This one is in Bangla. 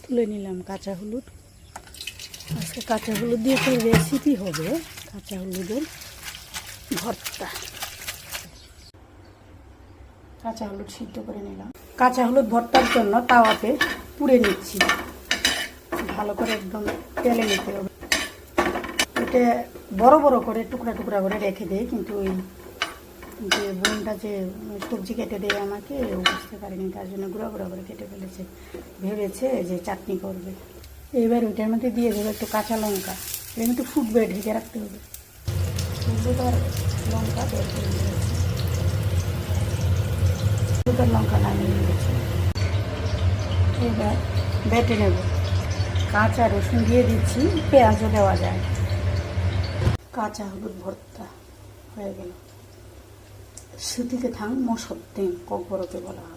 তুলে নিলাম কাঁচা হলুদ। আজকে কাঁচা হলুদ দিয়ে একটা রেসিপি হবে, কাঁচা হলুদের ভর্তা। কাঁচা হলুদ সিদ্ধ করে নিলাম। কাঁচা হলুদ ভর্তার জন্য তাওয়াতে পুড়ে নিচ্ছি, ভালো করে একদম তেলে নিতে হবে। এটা বড় বড় করে টুকরা টুকরা করে রেখে দেয়, কিন্তু ওই যে বোনটা যে সবজি কেটে দেয় আমাকে, ও বুঝতে পারেনি, তার জন্য গুঁড়া গুঁড়া করে কেটে ফেলেছে, ভেবেছে যে চাটনি করবে। এবার ওইটার মধ্যে দিয়ে দেবে একটু কাঁচা লঙ্কা, এর মধ্যে ফুটবে, ঢেকে রাখতে হবে। হলুদ আর লঙ্কা বের করে দিয়েছে, হলুদ আর লঙ্কা নামিয়ে নিয়েছে। এবার বেটে নেব। কাঁচা রসুন দিয়ে দিচ্ছি, পেঁয়াজও দেওয়া যায়। কাঁচা হলুদ ভর্তা হয়ে গেল। সুতিতে থাং মশত্তে ককবরকে বলা হয়।